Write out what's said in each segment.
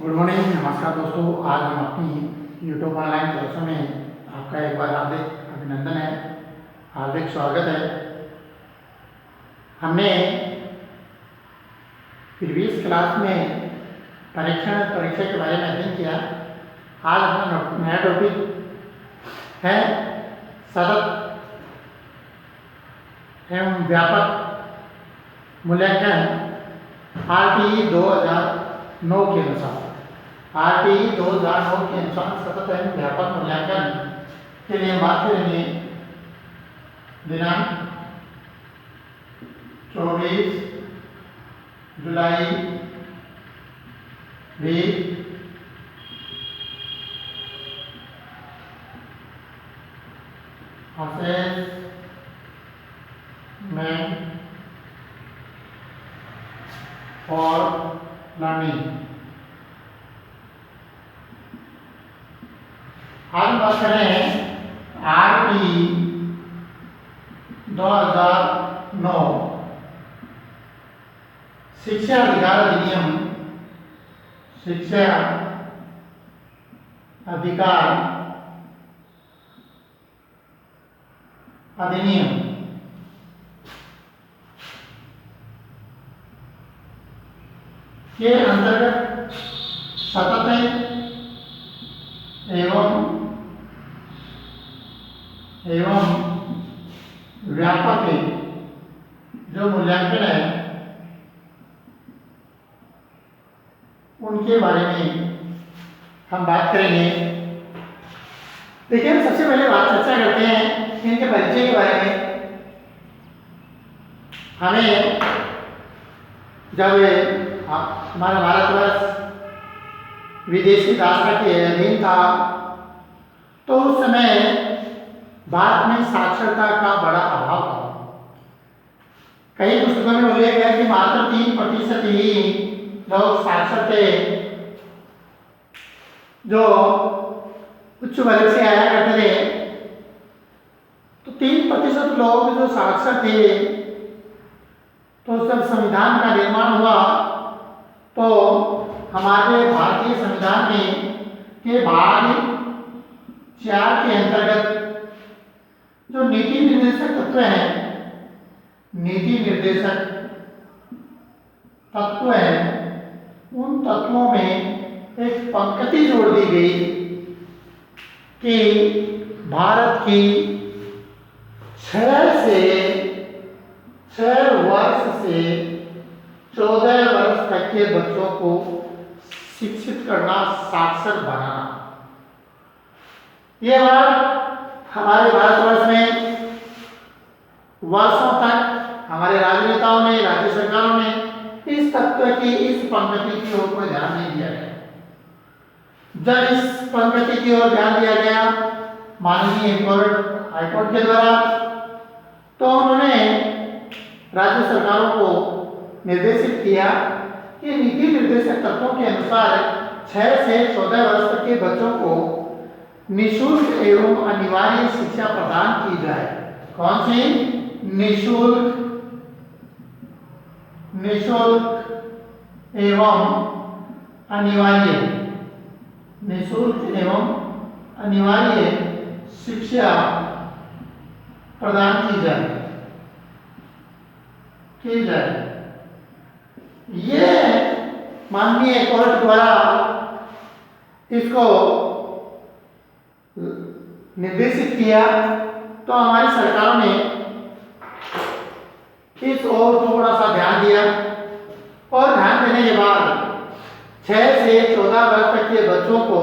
Good morning, नमस्कार दोस्तों। आज हम अपनी यूट्यूब ऑनलाइन क्लासों में आपका एक बार हार्दिक अभिनंदन है, हार्दिक स्वागत है। हमने प्रीवियस क्लास में परीक्षा के बारे में अध्ययन किया। आज अपना नया टॉपिक है सतत एवं व्यापक मूल्यांकन RTE 2009 के अनुसार। RTE 2009 के अनुसार सतत एवं व्यापक मूल्यांकन के लिए बात करेंगे। दिनांक 24 जुलाई भी असेसमेंट फॉर लर्निंग। आज हम बात कर रहे हैं RTE 2009 शिक्षा अधिकार अधिनियम, शिक्षा अधिकार अधिनियम के अंतर्गत सतत एवं व्यापक जो मूल्यांकन है उनके बारे में हम बात करेंगे। देखिए, हम सबसे पहले चर्चा करते हैं इनके परिचय के बारे में। हमें जब हमारा भारतवर्ष विदेशी दासता के अधीन था तो उस समय भारत में साक्षरता का बड़ा अभाव था। कई पुस्तकों में उल्लेख है कि मात्र 3% ही लोग साक्षर थे, जो उच्च वर्ग से आया करते थे। तो 3% लोग जो साक्षर थे, तो जब संविधान का निर्माण हुआ तो हमारे भारतीय संविधान में के भाग 4 के अंतर्गत जो नीति निर्देशक तत्व हैं, नीति निर्देशक तत्व हैं, उन तत्वों में एक पंक्ति जोड़ दी गई कि भारत की 6 वर्ष से 14 वर्ष तक के बच्चों को शिक्षित करना, साक्षर बनाना। यह बात हमारे भारतवर्ष में वर्षों तक हमारे राजनेताओं ने, राज्य सरकारों ने इस तत्व की, इस पंक्ति की ओर कोई ध्यान नहीं दिया गया। जब इस पंक्ति की ओर ध्यान दिया गया माननीय हाईकोर्ट के द्वारा, तो उन्होंने राज्य सरकारों को निर्देशित किया कि नीति निर्देशक तत्वों के अनुसार 6 से 14 वर्ष तक के बच्चों को निःशुल्क एवं अनिवार्य शिक्षा प्रदान की जाए। कौन सी? निःशुल्क एवं अनिवार्य, निःशुल्क एवं अनिवार्य शिक्षा प्रदान की जाए। ये माननीय कोर्ट द्वारा इसको निर्देशित किया, तो हमारी सरकारों ने इस ओर थोड़ा सा ध्यान दिया और ध्यान देने के बाद 6 से 14 वर्ष तक के बच्चों को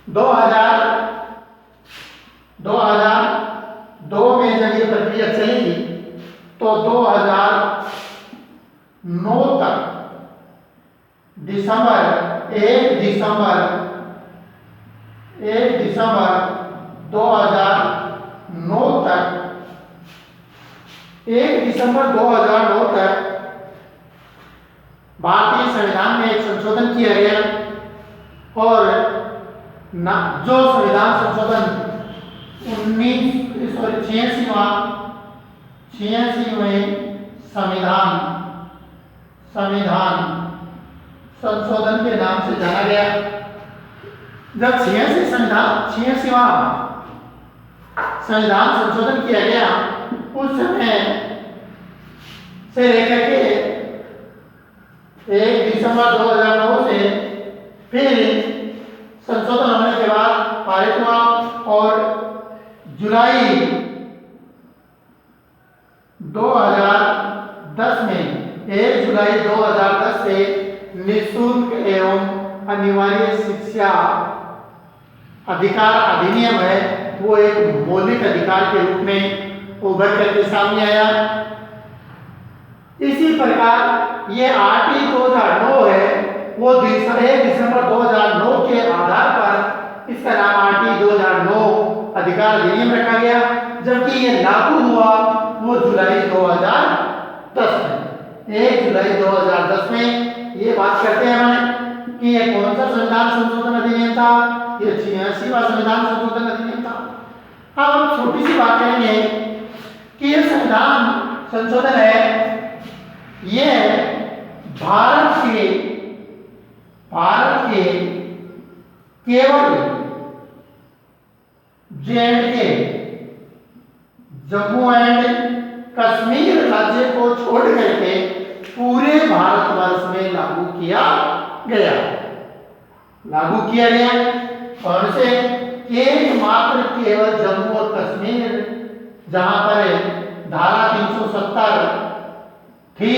2002 में जब ये प्रक्रिया चली तो 2009 तक 1 दिसंबर 2009 तक 1 दिसंबर 2009 तक भारतीय संविधान में एक संशोधन किया गया और जो संविधान संशोधन 86वें संविधान संशोधन के नाम से जाना गया। जब 86वां संविधान संशोधन किया गया, उस समय से लेकर के 1 दिसंबर 2009 से फिर संशोधन होने के बाद पारित हुआ और जुलाई 2010 में 1 जुलाई 2010 से निःशुल्क एवं अनिवार्य शिक्षा अधिकार अधिनियम है, वो एक मौलिक अधिकार के रूप में उभर करके सामने आया। इसी प्रकार ये आरटी 2009 है, वो 1 दिसंबर 2009 के आधार पर इसका नाम आरटी 2009 अधिकार अधिनियम रखा गया, जबकि ये लागू हुआ वो जुलाई 2010 में। 1 जुलाई 2010 में ये बात करते हैं हम कि ये कौन सा संविधान संशोधन अधिनियम था, ये 86वां संविधान संशोधन अधिनियम था। अब हम छोटी सी बात करेंगे कि ये संविधान संशोधन है, ये भारत के केवल जे&के जम्मू एंड कश्मीर राज्य को छोड़ करके पूरे भारतवर्ष में लागू किया गया। और से एकमात्र केवल जम्मू और कश्मीर, जहां पर धारा 370 थी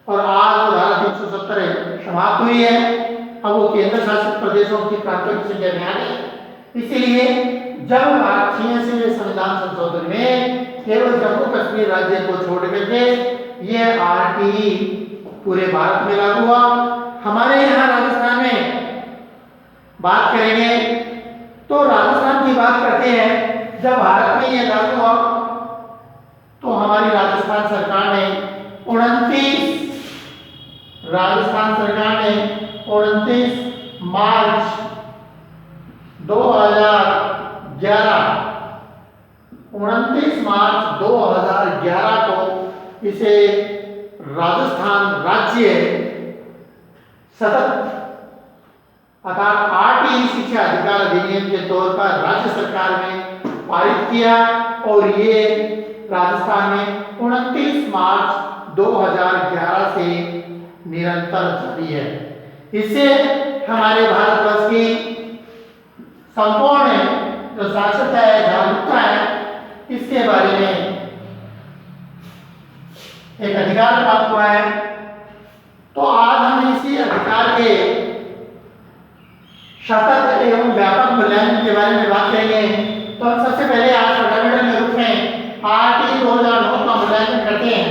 और आज धारा 370 समाप्त हुई है, अब वो केंद्र शासित प्रदेशों की प्रांतों की संख्या में आ गई। इसीलिए जब 86वें संविधान संशोधन में केवल जम्मू कश्मीर राज्य को छोड़ करके ये आरटी पूरे भारत में लागू हुआ। हमारे यहाँ राजस्थान में बात करेंगे तो राजस्थान की बात करते हैं। जब भारत में ये लागू हुआ तो हमारी राजस्थान सरकार ने 29 मार्च 2011 को इसे राजस्थान राज्य सतत अर्थात आरटी शिक्षा अधिकार अधिनियम के तौर पर राज्य सरकार ने पारित किया और ये राजस्थान में 29 मार्च 2011 से निरंतर जारी है। इससे हमारे भारतवर्ष की संपूर्ण जो साक्षरता है, जागरूकता है, इसके बारे में एक अधिकार प्राप्त हुआ है। तो आज हम इसी अधिकार के सतत एवं व्यापक मूल्यांकन के बारे में बात करेंगे। तो हम सबसे पहले आज फंडामेंटल के रूप में आरटी 2009 का मूल्यांकन करते हैं।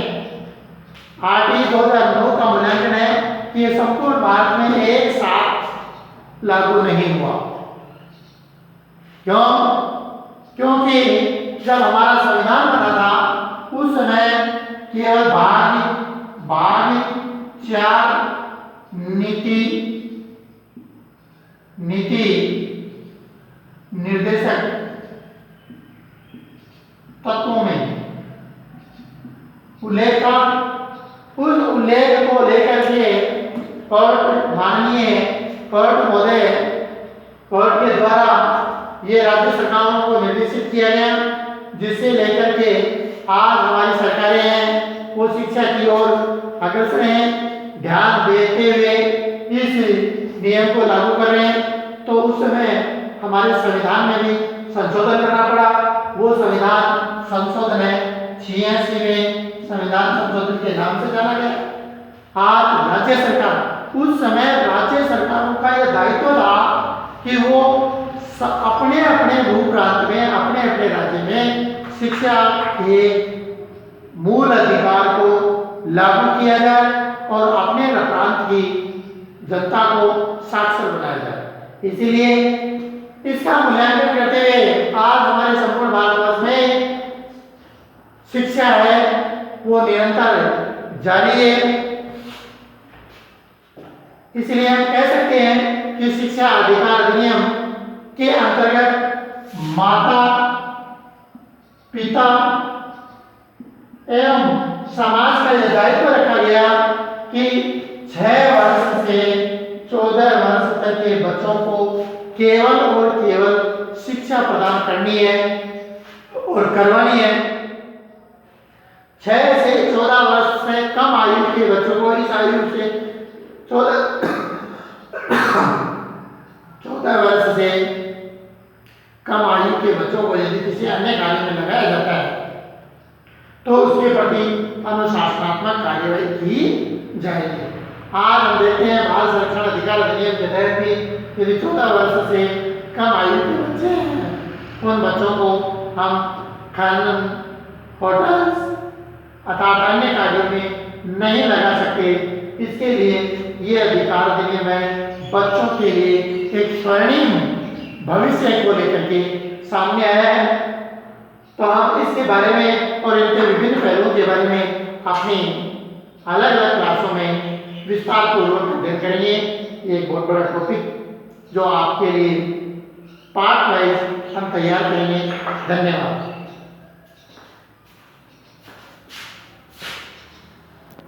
आरटी 2009 का मूल्यांकन है कि ये संपूर्ण भारत में एक साथ लागू नहीं हुआ। क्यों? क्योंकि जब हमारा संविधान बना था उस समय केवल भाग 4 नीति निर्देशक तत्वों में उल्लेख था। उस उल्लेख को लेकर के माननीय कोर्ट के द्वारा ये राज्य सरकारों को निर्देशित किया गया, जिससे लेकर के आज हमारी सरकारें हैं वो शिक्षा की ओर अग्रसर हैं, ध्यान देते हुए इस नियम को लागू कर रहे हैं। तो उस समय हमारे संविधान में भी संशोधन करना पड़ा। वो संविधान संशोधन है 86वें संविधान संशोधन के नाम से जाना गया। आज राज्य सरकार, उस समय राज्य सरकारों का यह दायित्व था कि वो अपने अपने भू प्रांत में, अपने अपने राज्य में शिक्षा के मूल अधिकार को लागू किया जाए और अपने प्रांत की जनता को साक्षर बनाया जाए। इसीलिए इसका मूल्यांकन करते हुए आज हमारे संपूर्ण भारतवर्ष में शिक्षा है वो निरंतर जारी है। इसलिए हम कह सकते हैं कि शिक्षा अधिकार अधिनियम के अंतर्गत माता पिता एवं समाज का यह दायित्व रखा गया कि 6 वर्ष से 14 वर्ष तक के बच्चों को केवल और केवल शिक्षा प्रदान करनी है और करवानी है। 6 से 14 वर्ष से कम आयु के बच्चों को इस आयु से 14 वर्ष से कम आयु के बच्चों को यदि किसी अन्य कार्य में लगाया जाता है तो उसके प्रति अनुशासनात्मक कार्यवाही की जाएगी। आज हम देखते हैं बाल संरक्षण अधिकार अधिनियम के तहत भी यदि 14 वर्ष से कम आयु के बच्चे हैं उन बच्चों को हम खनन, होटल्स अर्थात अन्य कार्यों में नहीं लगा सकते। इसके लिए ये अधिकार अधिनियम है बच्चों के लिए एक स्वर्णिम भविष्य को लेकर के सामने आया है। तो हम इसके बारे में और इनके विभिन्न पहलुओं के बारे में अपनी अलग अलग क्लासों में विस्तार पूर्वक अध्ययन करेंगे। ये एक बहुत बड़ा टॉपिक जो आपके लिए पार्ट वाइज हम तैयार करेंगे। धन्यवाद।